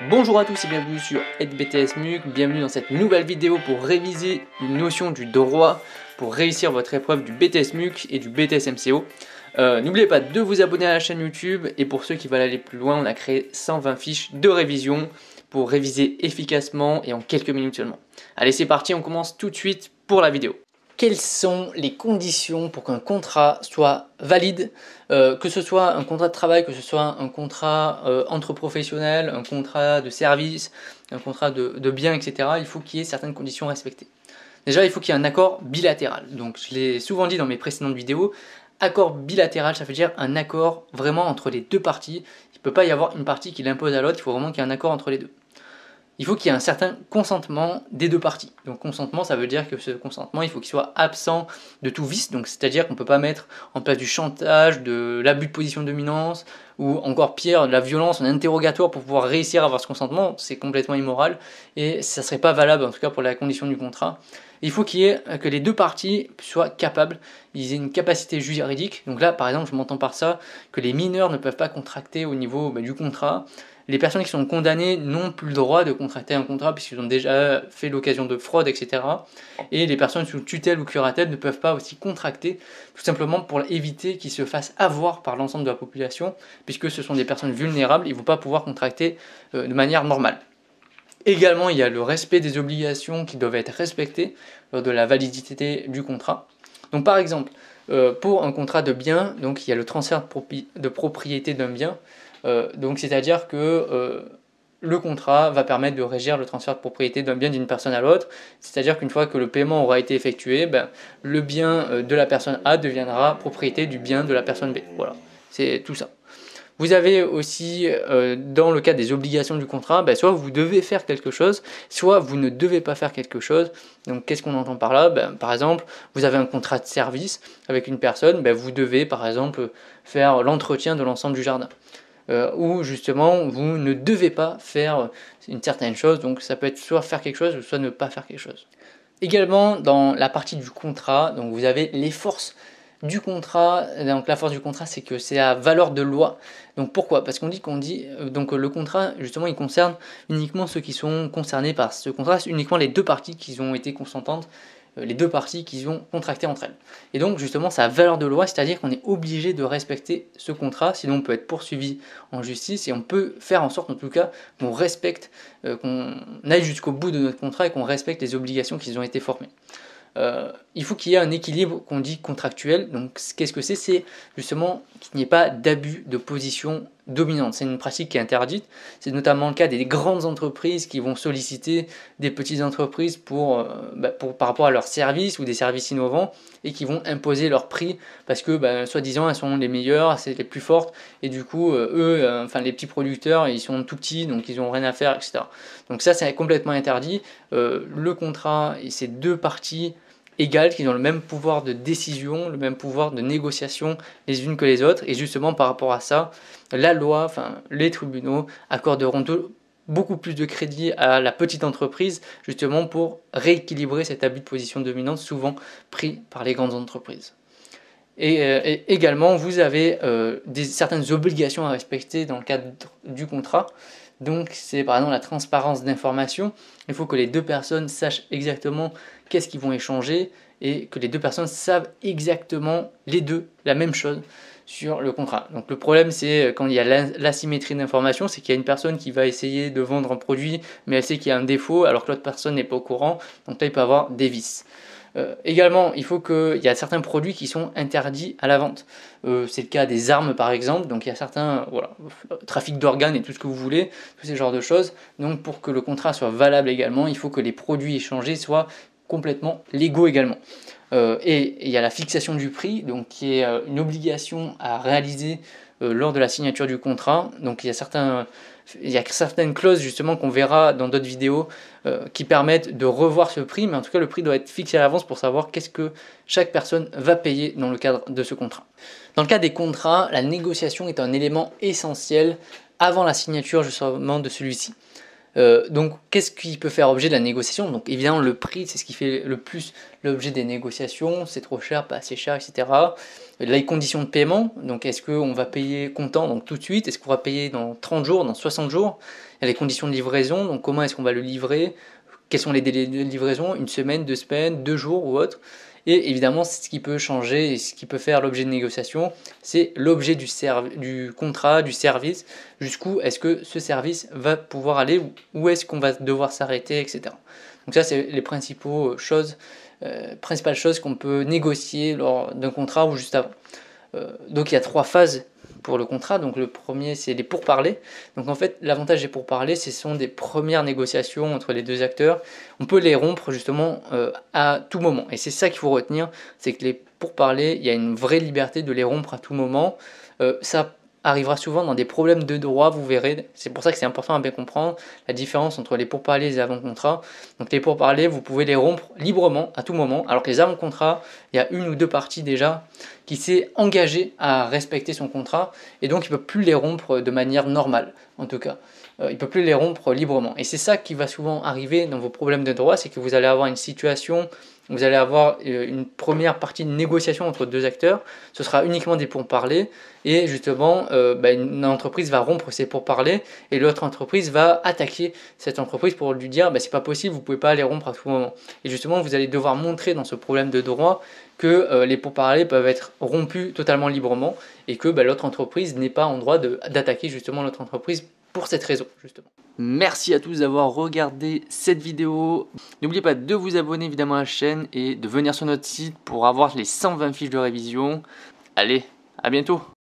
Bonjour à tous et bienvenue sur EdBTS-MUC, bienvenue dans cette nouvelle vidéo pour réviser une notion du droit pour réussir votre épreuve du BTS-MUC et du BTS-MCO. N'oubliez pas de vous abonner à la chaîne YouTube et pour ceux qui veulent aller plus loin, on a créé 120 fiches de révision pour réviser efficacement et en quelques minutes seulement. Allez, c'est parti, on commence tout de suite pour la vidéo. Quelles sont les conditions pour qu'un contrat soit valide, que ce soit un contrat de travail, que ce soit un contrat entre professionnels, un contrat de service, un contrat de biens, etc. Il faut qu'il y ait certaines conditions respectées. Déjà, il faut qu'il y ait un accord bilatéral. Donc, je l'ai souvent dit dans mes précédentes vidéos, accord bilatéral, ça veut dire un accord vraiment entre les deux parties. Il ne peut pas y avoir une partie qui l'impose à l'autre, il faut vraiment qu'il y ait un accord entre les deux. Il faut qu'il y ait un certain consentement des deux parties. Donc consentement, ça veut dire que ce consentement, il faut qu'il soit absent de tout vice. Donc c'est-à-dire qu'on ne peut pas mettre en place du chantage, de l'abus de position de dominance, ou encore pire, de la violence, un interrogatoire pour pouvoir réussir à avoir ce consentement. C'est complètement immoral et ça ne serait pas valable, en tout cas pour la condition du contrat. Il faut qu'il y ait que les deux parties soient capables, ils aient une capacité juridique. Donc là, par exemple, je m'entends par ça que les mineurs ne peuvent pas contracter au niveau du contrat. Les personnes qui sont condamnées n'ont plus le droit de contracter un contrat puisqu'ils ont déjà fait l'occasion de fraude, etc. Et les personnes sous tutelle ou curatelle ne peuvent pas aussi contracter, tout simplement pour éviter qu'ils se fassent avoir par l'ensemble de la population, puisque ce sont des personnes vulnérables, ils ne vont pas pouvoir contracter de manière normale. Également, il y a le respect des obligations qui doivent être respectées lors de la validité du contrat. Donc par exemple, pour un contrat de bien, donc il y a le transfert de propriété d'un bien. Donc c'est-à-dire que le contrat va permettre de régir le transfert de propriété d'un bien d'une personne à l'autre. C'est-à-dire qu'une fois que le paiement aura été effectué, le bien de la personne A deviendra propriété du bien de la personne B. Voilà, c'est tout ça. Vous avez aussi, dans le cas des obligations du contrat, soit vous devez faire quelque chose, soit vous ne devez pas faire quelque chose. Donc qu'est-ce qu'on entend par là? Par exemple, vous avez un contrat de service avec une personne, vous devez par exemple faire l'entretien de l'ensemble du jardin. Ou justement, vous ne devez pas faire une certaine chose, donc ça peut être soit faire quelque chose, soit ne pas faire quelque chose. Également, dans la partie du contrat, donc vous avez les forces du contrat. Donc la force du contrat, c'est que c'est à valeur de loi. Donc pourquoi? Parce qu'on dit donc le contrat, justement, il concerne uniquement ceux qui sont concernés par ce contrat, uniquement les deux parties qui ont été consentantes, les deux parties qui ont contracté entre elles. Et donc justement, ça a valeur de loi, c'est-à-dire qu'on est obligé de respecter ce contrat, sinon on peut être poursuivi en justice et on peut faire en sorte, en tout cas, qu'on respecte, qu'on aille jusqu'au bout de notre contrat et qu'on respecte les obligations qui ont été formées. Il faut qu'il y ait un équilibre qu'on dit contractuel. Donc qu'est-ce que c'est? C'est justement qu'il n'y ait pas d'abus de position dominante. C'est une pratique qui est interdite. C'est notamment le cas des grandes entreprises qui vont solliciter des petites entreprises par rapport à leurs services ou des services innovants et qui vont imposer leur prix parce que soi-disant elles sont les meilleures, c'est les plus fortes et du coup les petits producteurs ils sont tout petits donc ils n'ont rien à faire, etc. Donc ça c'est complètement interdit. Le contrat et ces deux parties égales, qui ont le même pouvoir de décision, le même pouvoir de négociation les unes que les autres. Et justement, par rapport à ça, la loi, les tribunaux accorderont beaucoup plus de crédit à la petite entreprise, justement pour rééquilibrer cet abus de position dominante souvent pris par les grandes entreprises. Et également, vous avez certaines obligations à respecter dans le cadre du contrat. Donc c'est par exemple la transparence d'information. Il faut que les deux personnes sachent exactement qu'est-ce qu'ils vont échanger et que les deux personnes savent exactement les deux la même chose sur le contrat. Donc le problème c'est quand il y a l'asymétrie d'information, c'est qu'il y a une personne qui va essayer de vendre un produit mais elle sait qu'il y a un défaut alors que l'autre personne n'est pas au courant. Donc là il peut y avoir des vices. Également, il faut qu'il y a certains produits qui sont interdits à la vente. C'est le cas des armes par exemple, donc il y a certains trafic d'organes et tout ce que vous voulez, tous ces genres de choses. Donc pour que le contrat soit valable également, il faut que les produits échangés soient complètement légaux également. Et il y a la fixation du prix, donc qui est une obligation à réaliser lors de la signature du contrat. Donc il y a certaines clauses justement qu'on verra dans d'autres vidéos qui permettent de revoir ce prix, mais en tout cas le prix doit être fixé à l'avance pour savoir qu'est-ce que chaque personne va payer dans le cadre de ce contrat. Dans le cas des contrats, la négociation est un élément essentiel avant la signature justement de celui-ci. Donc qu'est-ce qui peut faire objet de la négociation? Donc évidemment le prix, c'est ce qui fait le plus l'objet des négociations, c'est trop cher, pas assez cher, etc. Les conditions de paiement, donc est-ce qu'on va payer comptant, donc tout de suite, est-ce qu'on va payer dans 30 jours, dans 60 jours? Il y a les conditions de livraison, donc comment est-ce qu'on va le livrer? Quels sont les délais de livraison? Une semaine, 2 semaines, 2 jours ou autre? Et évidemment, ce qui peut changer et ce qui peut faire l'objet de négociation, c'est l'objet du contrat, du service. Jusqu'où est-ce que ce service va pouvoir aller, où est-ce qu'on va devoir s'arrêter, etc. Donc ça, c'est les principales choses qu'on peut négocier lors d'un contrat ou juste avant. Donc il y a 3 phases pour le contrat. Donc le premier, c'est les pourparlers. Donc en fait, l'avantage des pourparlers, ce sont des premières négociations entre les deux acteurs. On peut les rompre justement à tout moment. Et c'est ça qu'il faut retenir, c'est que les pourparlers, il y a une vraie liberté de les rompre à tout moment. Ça arrivera souvent dans des problèmes de droit, vous verrez. C'est pour ça que c'est important à bien comprendre la différence entre les pourparlers et les avant-contrats. Donc les pourparlers, vous pouvez les rompre librement à tout moment, alors que les avant-contrats, il y a une ou deux parties déjà qui s'est engagé à respecter son contrat et donc il ne peut plus les rompre de manière normale, en tout cas. Il ne peut plus les rompre librement. Et c'est ça qui va souvent arriver dans vos problèmes de droit, c'est que vous allez avoir une situation, vous allez avoir une première partie de négociation entre deux acteurs, ce sera uniquement des pourparlers, et justement, une entreprise va rompre ses pourparlers, et l'autre entreprise va attaquer cette entreprise pour lui dire c'est pas possible, vous pouvez pas les rompre à tout moment. Et justement, vous allez devoir montrer dans ce problème de droit que les pourparlers peuvent être rompus totalement librement, et que l'autre entreprise n'est pas en droit d'attaquer justement l'autre entreprise pour cette raison, justement. Merci à tous d'avoir regardé cette vidéo. N'oubliez pas de vous abonner évidemment à la chaîne et de venir sur notre site pour avoir les 120 fiches de révision. Allez, à bientôt!